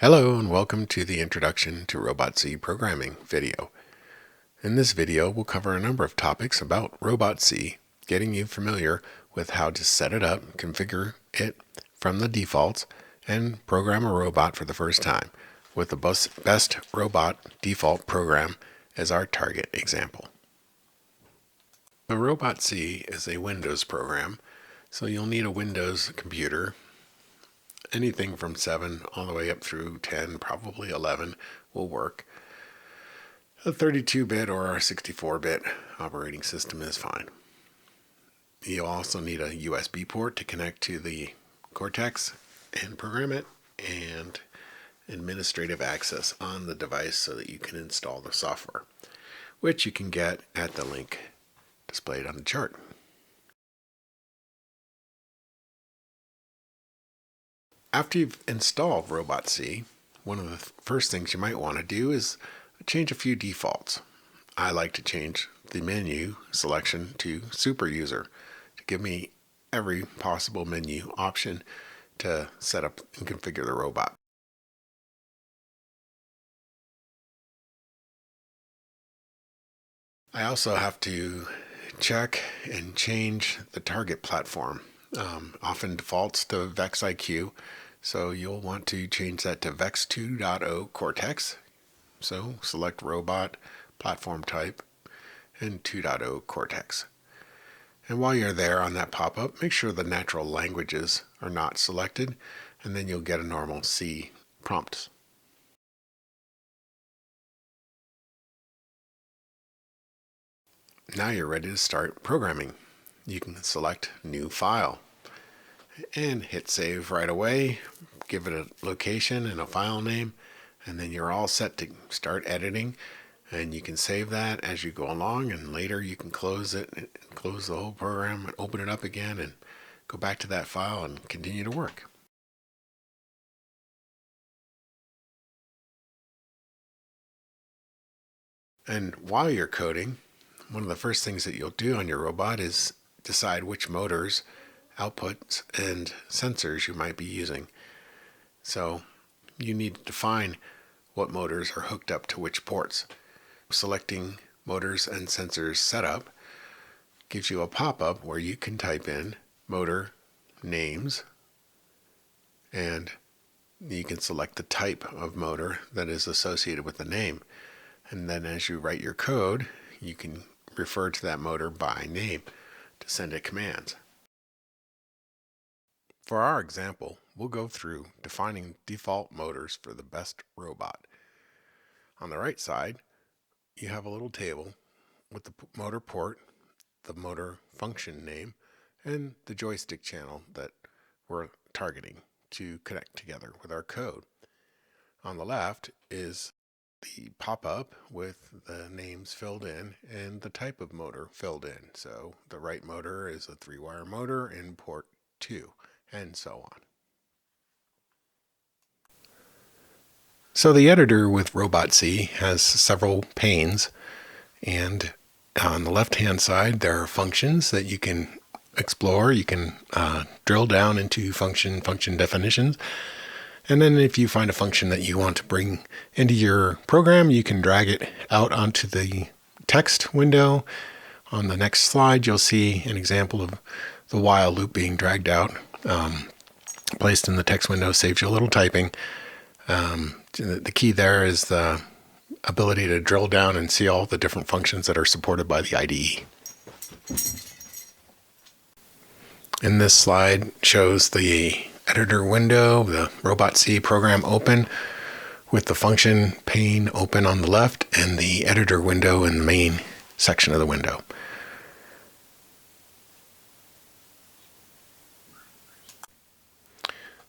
Hello and welcome to the Introduction to RobotC Programming video. In this video, we'll cover a number of topics about RobotC, getting you familiar with how to set it up, configure it from the defaults, and program a robot for the first time, with the best robot default program as our target example. The RobotC is a Windows program, so you'll need a Windows computer. Anything from 7 all the way up through 10, probably 11 will work. A 32-bit or a 64-bit operating system is fine. You'll also need a USB port to connect to the Cortex and program it, and administrative access on the device so that you can install the software, which you can get at the link displayed on the chart. After you've installed RobotC, one of the first things you might want to do is change a few defaults. I like to change the menu selection to Super User to give me every possible menu option to set up and configure the robot. I also have to check and change the target platform. Often defaults to VexIQ, so you'll want to change that to Vex 2.0 Cortex. So select Robot, Platform Type, and 2.0 Cortex. And while you're there on that pop-up, make sure the natural languages are not selected, and then you'll get a normal C prompt. Now you're ready to start programming. You can select New File and hit Save right away, give it a location and a file name, and then you're all set to start editing. And you can save that as you go along, and later you can close it, close the whole program, and open it up again and go back to that file and continue to work. And while you're coding, one of the first things that you'll do on your robot is decide which motors, outputs, and sensors you might be using. So you need to define what motors are hooked up to which ports. Selecting motors and sensors setup gives you a pop-up where you can type in motor names, and you can select the type of motor that is associated with the name. And then as you write your code, you can refer to that motor by name to send it commands. For our example, we'll go through defining default motors for the best robot. On the right side, you have a little table with the motor port, the motor function name, and the joystick channel that we're targeting to connect together with our code. On the left is the pop-up with the names filled in and the type of motor filled in. So the right motor is a 3-wire motor in port 2, and so on. So the editor with RobotC has several panes, and on the left-hand side there are functions that you can explore. You can drill down into function definitions, and then if you find a function that you want to bring into your program, you can drag it out onto the text window. On the next slide, you'll see an example of the while loop being dragged out, placed in the text window, saves you a little typing. The key there is the ability to drill down and see all the different functions that are supported by the IDE. And this slide shows the editor window, the RobotC program open, with the function pane open on the left and the editor window in the main section of the window.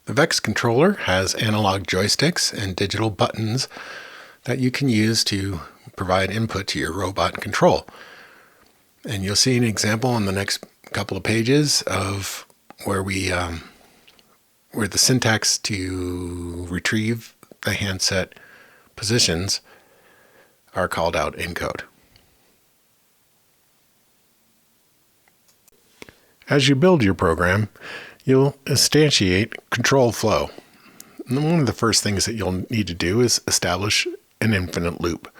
The Vex controller has analog joysticks and digital buttons that you can use to provide input to your robot control. And you'll see an example on the next couple of pages of where the syntax to retrieve the handset positions are called out in code. As you build your program, you'll instantiate control flow. one of the first things that you'll need to do is establish an infinite loop.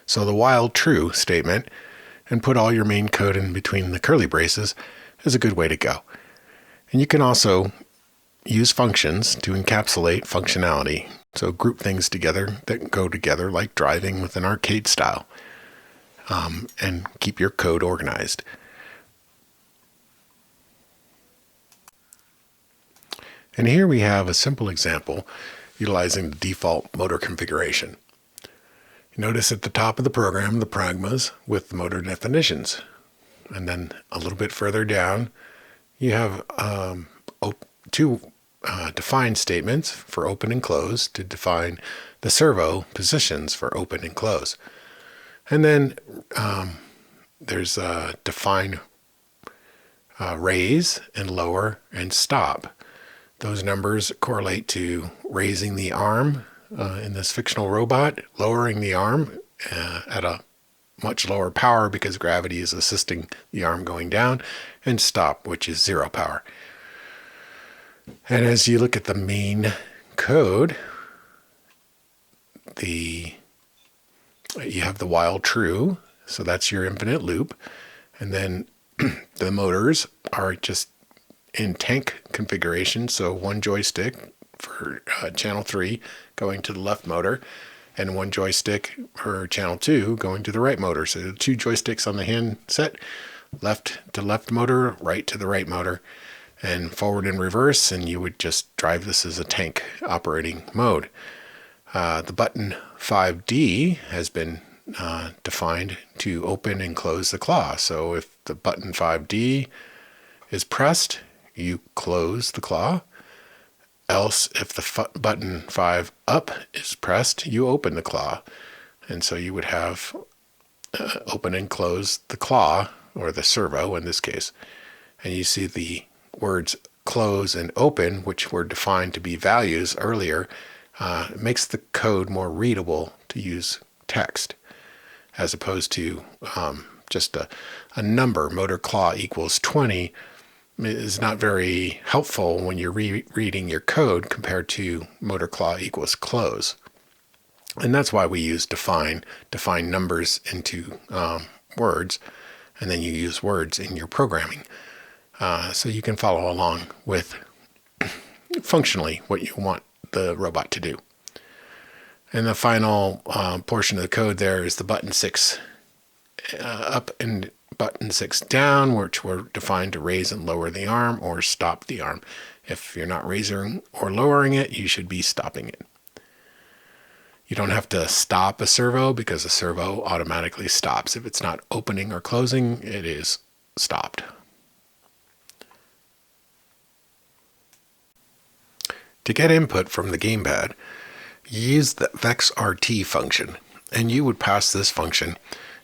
So the while true statement, and put all your main code in between the curly braces, is a good way to go. And you can also use functions to encapsulate functionality. So group things together that go together like driving with an arcade style, and keep your code organized. And here we have a simple example utilizing the default motor configuration. Notice at the top of the program the pragmas with the motor definitions. And then a little bit further down, you have two define statements for open and close to define the servo positions for open and close. And then there's define raise and lower and stop. Those numbers correlate to raising the arm in this fictional robot, lowering the arm at a much lower power because gravity is assisting the arm going down, and stop, which is 0 power. And as you look at the main code, you have the while true, so that's your infinite loop, and then the motors are just in tank configuration, so one joystick for channel 3 going to the left motor, and one joystick for channel 2 going to the right motor. So 2 joysticks on the handset, left to left motor, right to the right motor, and forward and reverse, and you would just drive this as a tank operating mode. The button 5D has been defined to open and close the claw. So if the button 5D is pressed, you close the claw. Else, if the button 5 up is pressed, you open the claw. And so you would have open and close the claw, or the servo in this case. And you see the words close and open, which were defined to be values earlier, makes the code more readable to use text, as opposed to just a number. Motor claw equals 20 is not very helpful when you're reading your code compared to motor claw equals close. And that's why we use define numbers into words, and then you use words in your programming. So you can follow along with functionally what you want the robot to do. And the final portion of the code there is the button 6 up and button 6 down, which were defined to raise and lower the arm or stop the arm. If you're not raising or lowering it, you should be stopping it. You don't have to stop a servo because a servo automatically stops. If it's not opening or closing, it is stopped. To get input from the gamepad, you use the vexRT function, and you would pass this function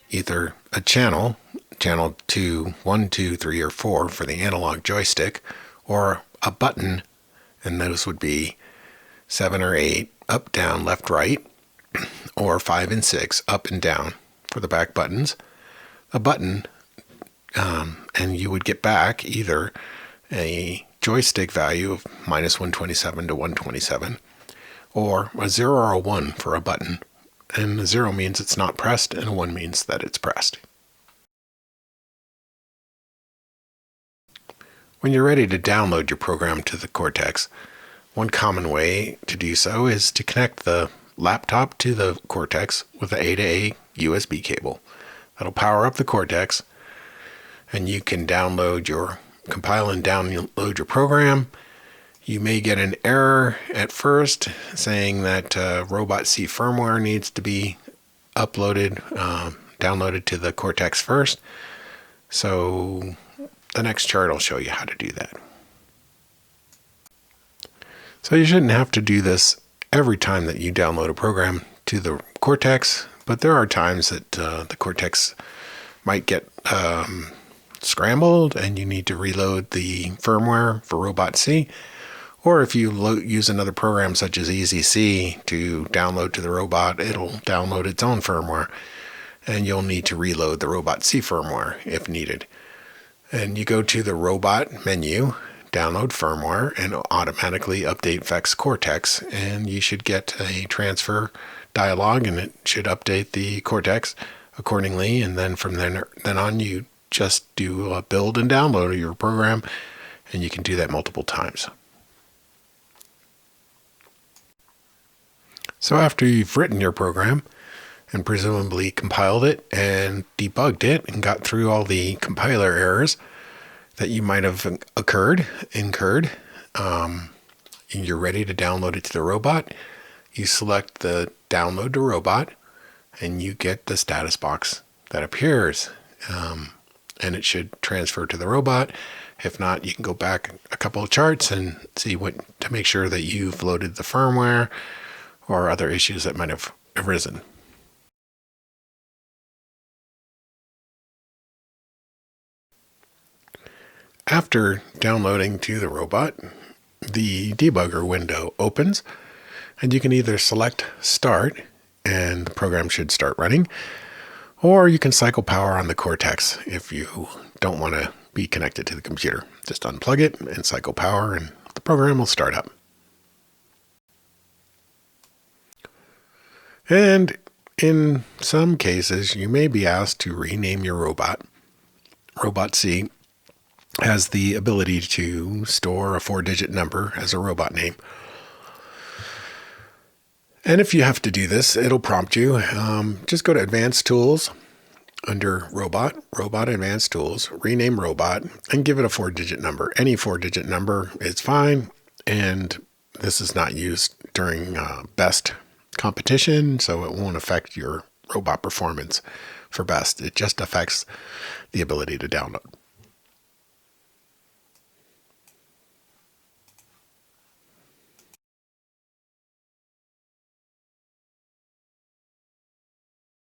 either a channel 2, 1, 2, 3, or 4 for the analog joystick, or a button, and those would be 7 or 8, up, down, left, right, or 5 and 6, up and down for the back buttons, a button, and you would get back either a joystick value of -127 to 127, or a 0 or a 1 for a button. And a 0 means it's not pressed, and a 1 means that it's pressed. When you're ready to download your program to the Cortex, one common way to do so is to connect the laptop to the Cortex with an A-to-A USB cable. That'll power up the Cortex, and you can compile and download your program. You may get an error at first saying that RobotC firmware needs to be downloaded to the Cortex first. So the next chart will show you how to do that. So you shouldn't have to do this every time that you download a program to the Cortex, but there are times that the Cortex might get scrambled and you need to reload the firmware for RobotC. Or if you use another program such as EasyC to download to the robot, it'll download its own firmware, and you'll need to reload the RobotC firmware if needed. And you go to the Robot menu download firmware and automatically update VEX Cortex, and you should get a transfer dialog, and it should update the Cortex accordingly. And then from then on, you just do a build and download of your program, and you can do that multiple times. So after you've written your program and presumably compiled it and debugged it and got through all the compiler errors that you might have incurred, and you're ready to download it to the robot, you select the download to robot, and you get the status box that appears. And it should transfer to the robot. If not, you can go back a couple of charts and see to make sure that you've loaded the firmware or other issues that might have arisen. After downloading to the robot, the debugger window opens, and you can either select Start, and the program should start running, or you can cycle power on the Cortex if you don't want to be connected to the computer. Just unplug it and cycle power, and the program will start up. And in some cases, you may be asked to rename your robot. RobotC has the ability to store a 4-digit number as a robot name. And if you have to do this, it'll prompt you. Just go to Advanced Tools, under Robot, Advanced Tools, rename robot, and give it a 4-digit number. Any 4-digit number is fine, and this is not used during BEST competition, so it won't affect your robot performance for BEST. It just affects the ability to download.